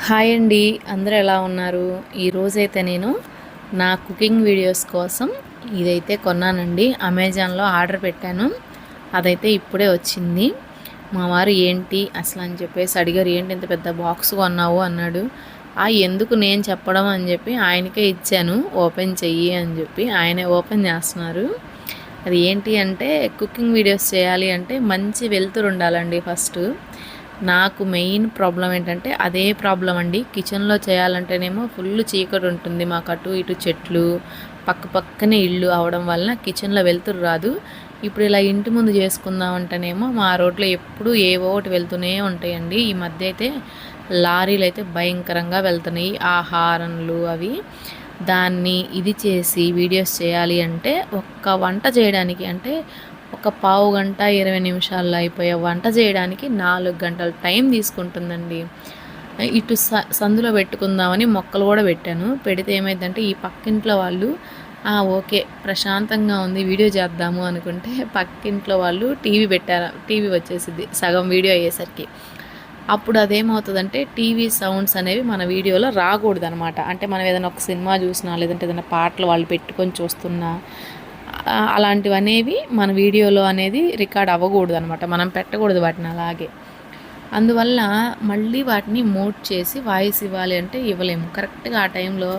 Hi అండి. అందరూ ఎలా ఉన్నారు? ఈరోజైతే నేను నా కుకింగ్ వీడియోస్ కోసం ఇదైతే కొన్నానండి. అమెజాన్‌లో ఆర్డర్ పెట్టాను. అదైతే ఇప్పుడే వచ్చింది. మా వారు ఏంటి అసలు అని చెప్పేసి అడిగారు. ఏంటి ఇంత పెద్ద బాక్స్ కొన్నావు అన్నాడు. ఎందుకు నేను చెప్పడం అని చెప్పి ఆయనకే ఇచ్చాను. ఓపెన్ చెయ్యి అని చెప్పి ఆయనే ఓపెన్ చేస్తున్నారు. అది ఏంటి అంటే కుకింగ్ వీడియోస్ చేయాలి అంటే మంచి వెలుతురు ఉండాలండి ఫస్ట్. నాకు మెయిన్ ప్రాబ్లం ఏంటంటే అదే ప్రాబ్లం అండి. కిచెన్లో చేయాలంటేనేమో ఫుల్ చీకటి ఉంటుంది. మాకు అటు ఇటు చెట్లు పక్క పక్కనే ఇల్లు అవడం వలన కిచెన్లో వెలుతురు రాదు. ఇప్పుడు ఇలా ఇంటి ముందు చేసుకుందామంటేనేమో మా రోడ్లో ఎప్పుడూ ఏవో ఒకటి వెళ్తూనే ఉంటాయండి. ఈ మధ్య అయితే లారీలు అయితే భయంకరంగా వెళ్తున్నాయి. ఆ హారన్లు అవి దాన్ని ఇది చేసి వీడియోస్ చేయాలి అంటే ఒక్క వంట చేయడానికి అంటే ఒక పావు గంట 20 నిమిషాల్లో అయిపోయే వంట చేయడానికి 4 గంటల టైం తీసుకుంటుందండి. ఇటు సందులో పెట్టుకుందామని మొక్కలు కూడా పెట్టాను. పెడితే ఏమైందంటే ఈ పక్కింట్లో వాళ్ళు ఓకే ప్రశాంతంగా ఉంది వీడియో చేద్దాము అనుకుంటే పక్కింట్లో వాళ్ళు టీవీ పెట్టారు. టీవీ వచ్చేసిద్ది సగం వీడియో అయ్యేసరికి. అప్పుడు అదేమవుతుందంటే టీవీ సౌండ్స్ అనేవి మన వీడియోలో రాకూడదనమాట. అంటే మనం ఏదైనా ఒక సినిమా చూసినా లేదంటే ఏదైనా పాటలు వాళ్ళు పెట్టుకొని చూస్తున్నా అలాంటివనేవి మన వీడియోలో అనేది రికార్డ్ అవ్వకూడదు అనమాట. మనం పెట్టకూడదు వాటిని అలాగే. అందువల్ల మళ్ళీ వాటిని మోడ్ చేసి వాయిస్ ఇవ్వాలి అంటే ఇవ్వలేము. కరెక్ట్గా ఆ టైంలో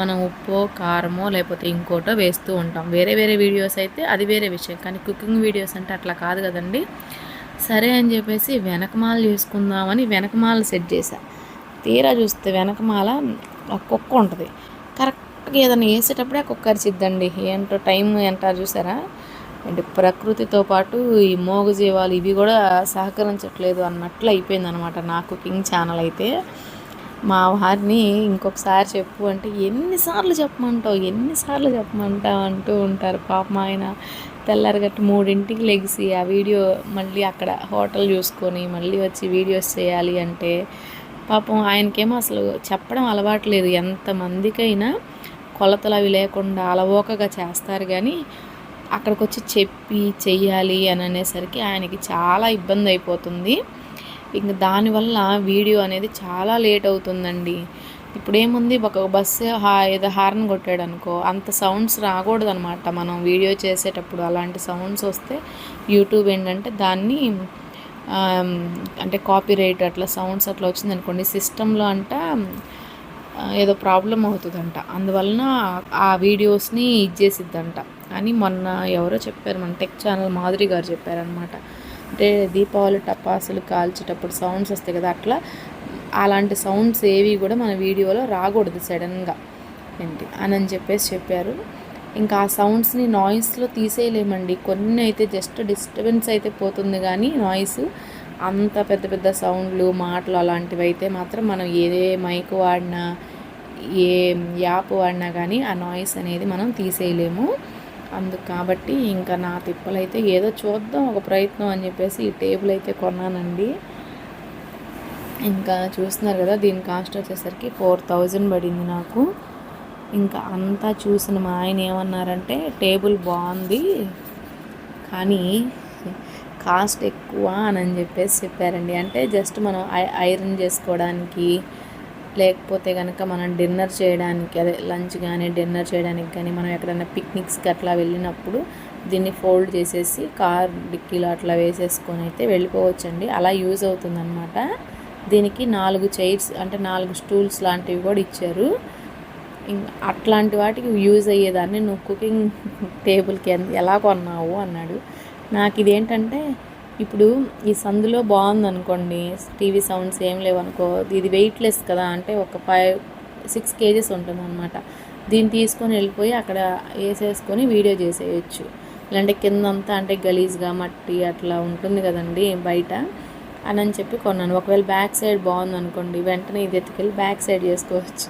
మనం ఉప్పో కారమో లేకపోతే ఇంకోటో వేస్తూ ఉంటాం. వేరే వేరే వీడియోస్ అయితే అది వేరే విషయం. కానీ కుకింగ్ వీడియోస్ అంటే అట్లా కాదు కదండి. సరే అని చెప్పేసి వెనకమాల చేసుకుందామని వెనకమాల సెట్ చేశా. తీరా చూస్తే వెనకమాల కుక్క ఉంటుంది. కరెక్ట్గా ఏదైనా వేసేటప్పుడే కుక్క అరిచిద్దండి. ఏంటో టైం అంటారు చూసారా. అంటే ప్రకృతితో పాటు ఈ మోగజీవాలు ఇవి కూడా సహకరించట్లేదు అన్నట్లు అయిపోయిందనమాట నా కుకింగ్ ఛానల్ అయితే. మా వారిని ఇంకొకసారి చెప్పు అంటే ఎన్నిసార్లు చెప్పమంటావు అంటూ ఉంటారు. పాపం ఆయన తెల్లారగట్టు 3ంటికి లెగిసి ఆ వీడియో మళ్ళీ అక్కడ హోటల్ చూసుకొని మళ్ళీ వచ్చి వీడియోస్ చేయాలి అంటే పాపం ఆయనకేమో అసలు చెప్పడం అలవాటు లేదు. ఎంతమందికైనా కొలతలు అవి లేకుండా అలవోకగా చేస్తారు. కానీ అక్కడికి వచ్చి చెప్పి చెయ్యాలి అని అనేసరికి ఆయనకి చాలా ఇబ్బంది అయిపోతుంది. ఇంక దానివల్ల వీడియో అనేది చాలా లేట్ అవుతుందండి. ఇప్పుడు ఏముంది ఒక బస్సు ఏదో హార్న్ కొట్టాడు అనుకో అంత సౌండ్స్ రాకూడదు అనమాట. మనం వీడియో చేసేటప్పుడు అలాంటి సౌండ్స్ వస్తే యూట్యూబ్ ఏంటంటే దాన్ని అంటే కాపీరైట్ అట్లా సౌండ్స్ అట్లా వచ్చిందనుకోండి సిస్టంలో అంట ఏదో ప్రాబ్లం అవుతుందంట. అందువలన ఆ వీడియోస్ని ఇచ్చేసిద్దంట అని మొన్న ఎవరో చెప్పారు. మన టెక్ ఛానల్ మాధురి గారు చెప్పారనమాట. అంటే దీపావళి టపాసులు కాల్చేటప్పుడు సౌండ్స్ వస్తాయి కదా అట్లా అలాంటి సౌండ్స్ ఏవి కూడా మన వీడియోలో రాకూడదు సడన్గా ఏంటి అని చెప్పేసి చెప్పారు. ఇంకా ఆ సౌండ్స్ని నాయిస్లో తీసేయలేమండి. కొన్ని అయితే జస్ట్ డిస్టర్బెన్స్ అయితే పోతుంది కానీ నాయిస్ అంత పెద్ద పెద్ద సౌండ్లు మాటలు అలాంటివి అయితే మాత్రం మనం ఏ మైక్ వాడినా ఏ యాప్ వాడినా కానీ ఆ నాయిస్ అనేది మనం తీసేయలేము. కాబట్టి ఇంకా నా తిప్పలైతే ఏదో చూద్దాం ఒక ప్రయత్నం అని చెప్పేసి ఈ టేబుల్ అయితే కొన్నానండి. ఇంకా చూస్తున్నారు కదా దీని కాస్ట్ వచ్చేసరికి 4000 పడింది నాకు. ఇంకా అంతా చూసిన మా ఆయన ఏమన్నారంటే టేబుల్ బాగుంది కానీ కాస్ట్ ఎక్కువ అని చెప్పేసి చెప్పారండి. అంటే జస్ట్ మనం ఐరన్ చేసుకోవడానికి లేకపోతే కనుక మనం డిన్నర్ చేయడానికి అదే లంచ్ కానీ డిన్నర్ చేయడానికి కానీ మనం ఎక్కడైనా పిక్నిక్స్కి అట్లా వెళ్ళినప్పుడు దీన్ని ఫోల్డ్ చేసేసి కార్ డిక్కీలో అట్లా వేసేసుకొని అయితే వెళ్ళిపోవచ్చండి. అలా యూజ్ అవుతుందన్నమాట. దీనికి 4 చైర్స్ అంటే 4 స్టూల్స్ లాంటివి కూడా ఇచ్చారు. అట్లాంటి వాటికి యూజ్ అయ్యేదాన్ని నువ్వు కుకింగ్ టేబుల్కి ఎలా కొన్నావు అన్నాడు. నాకు ఇదేంటంటే ఇప్పుడు ఈ సందులో బాగుందనుకోండి టీవీ సౌండ్స్ ఏం లేవనుకో ఇది వెయిట్లెస్ కదా అంటే ఒక 5-6 kgs ఉంటుందన్నమాట. దీన్ని తీసుకొని వెళ్ళిపోయి అక్కడ వేసేసుకొని వీడియో చేసేయచ్చు. ఇలాంటి కిందంతా అంటే గలీజ్గా మట్టి అట్లా ఉంటుంది కదండి బయట అని చెప్పి కొన్నాను. ఒకవేళ బ్యాక్ సైడ్ బాగుందనుకోండి వెంటనే ఇది ఎత్తుకెళ్ళి బ్యాక్ సైడ్ చేసుకోవచ్చు.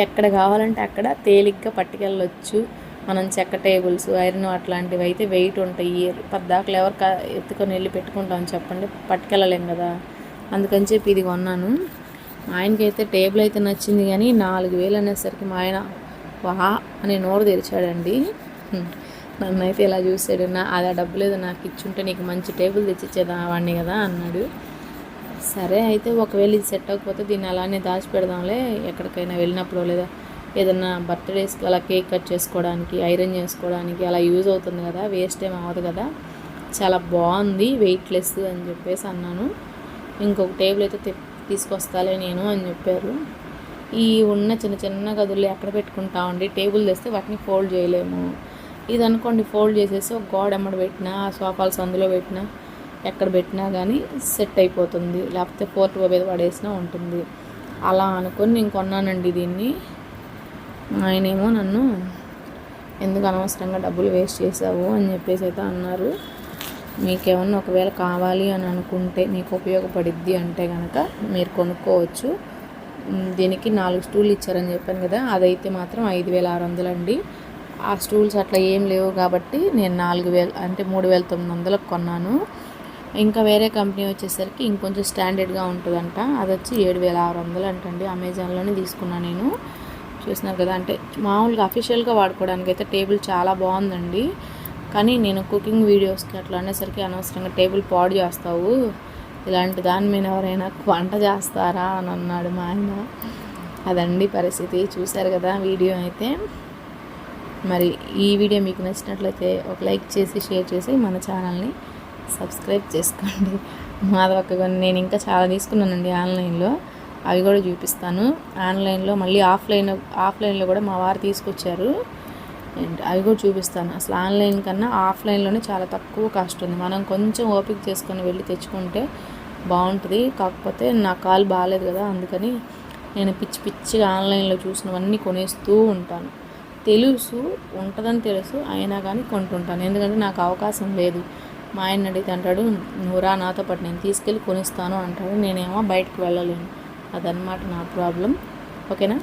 ఎక్కడ కావాలంటే అక్కడ తేలిగ్గా పట్టుకెళ్ళవచ్చు. మనం చెక్క టేబుల్స్ ఐరన్ అట్లాంటివి అయితే వెయిట్ ఉంటాయి. పద్దాకలు ఎవరు ఎత్తుకొని వెళ్ళి పెట్టుకుంటామని చెప్పండి, పట్టుకెళ్ళలేం కదా. అందుకని చెప్పి ఇది కొన్నాను. ఆయనకైతే టేబుల్ అయితే నచ్చింది కానీ 4000 అనేసరికి మా ఆయన వా అని నోరు తెరిచాడండి. నన్ను అయితే ఇలా చూసాడు. అది డబ్బు లేదు నాకు ఇచ్చుంటే నీకు మంచి టేబుల్ తెచ్చిచ్చేదా వాడిని కదా అన్నాడు. సరే అయితే ఒకవేళ ఇది సెట్ అవ్వకపోతే దీన్ని అలానే దాచిపెడదాంలే, ఎక్కడికైనా వెళ్ళినప్పుడు లేదా ఏదన్నా బర్త్డేస్కి అలా కేక్ కట్ చేసుకోవడానికి, ఐరన్ చేసుకోవడానికి అలా యూజ్ అవుతుంది కదా, వేస్ట్ ఏం అవ్వదు కదా, చాలా బాగుంది, వెయిట్లెస్ అని చెప్పేసి అన్నాను. ఇంకొక టేబుల్ అయితే తీసుకొస్తాలే నేను అని చెప్పారు. ఈ ఉన్న చిన్న చిన్న గదుల్లో ఎక్కడ పెట్టుకుంటామండి, టేబుల్ తెస్తే వాటిని ఫోల్డ్ చేయలేము. ఇది అనుకోండి ఫోల్డ్ చేసేసి ఒక గోడ ఎమ్మడి పెట్టినా, సోఫాలు సందులో పెట్టినా, ఎక్కడ పెట్టినా కానీ సెట్ అయిపోతుంది, లేకపోతే పోర్ట్ మీద పడేసినా ఉంటుంది. అలా అనుకొని నేను కొన్నానండి దీన్ని. ఆయనేమో నన్ను ఎందుకు అనవసరంగా డబ్బులు వేస్ట్ చేసావు అని చెప్పేసి అయితే అన్నారు. మీకేమన్నా ఒకవేళ కావాలి అని అనుకుంటే, మీకు ఉపయోగపడిద్ది అంటే కనుక మీరు కొనుక్కోవచ్చు. దీనికి 4 స్టూళ్ళు ఇచ్చారని చెప్పాను కదా, అదైతే మాత్రం 5,600 అండి. ఆ స్టూల్స్ అట్లా ఏం లేవు కాబట్టి నేను 4,000 అంటే 3,900కి కొన్నాను. ఇంకా వేరే కంపెనీ వచ్చేసరికి ఇంకొంచెం స్టాండర్డ్గా ఉంటుందంట, అది వచ్చి 7,600 అంటండి. అమెజాన్లోనే తీసుకున్నాను నేను. చూసినారు కదా, అంటే మామూలుగా అఫీషియల్గా వాడుకోవడానికి అయితే టేబుల్ చాలా బాగుందండి. కానీ నేను కుకింగ్ వీడియోస్కి అట్లా అనేసరికి అనవసరంగా టేబుల్ పాడు చేస్తావు, ఇలాంటి దాని మీద ఎవరైనా వంట చేస్తారా అని అన్నాడు మా ఆయన. అదండి పరిస్థితి. చూశారు కదా వీడియో అయితే. మరి ఈ వీడియో మీకు నచ్చినట్లయితే ఒక లైక్ చేసి షేర్ చేసి మన ఛానల్ని సబ్స్క్రైబ్ చేసుకోండి. మాధవక్క నేను ఇంకా చాలా తీసుకున్నానండి ఆన్లైన్లో, అవి కూడా చూపిస్తాను. ఆన్లైన్లో మళ్ళీ ఆఫ్లైన్లో కూడా మా వారు తీసుకొచ్చారు, అవి కూడా చూపిస్తాను. అసలు ఆన్లైన్ కన్నా ఆఫ్లైన్లోనే చాలా తక్కువ కాస్ట్ ఉంది. మనం కొంచెం ఓపిక చేసుకొని వెళ్ళి తెచ్చుకుంటే బాగుంటుంది. కాకపోతే నా కాలు బాగాలేదు కదా, అందుకని నేను పిచ్చిగా ఆన్లైన్లో చూసినవన్నీ కొనేస్తూ ఉంటాను. ఉంటుందని తెలుసు, అయినా కానీ కొంటుంటాను, ఎందుకంటే నాకు అవకాశం లేదు. మా ఆయన అడిగితే అంటాడు, నువ్వు రా నాతో పాటు నేను తీసుకెళ్ళి కొనిస్తాను అంటాడు. నేనేమో బయటకు వెళ్ళలేను, అదనమాట నా ప్రాబ్లం. ఓకేనా.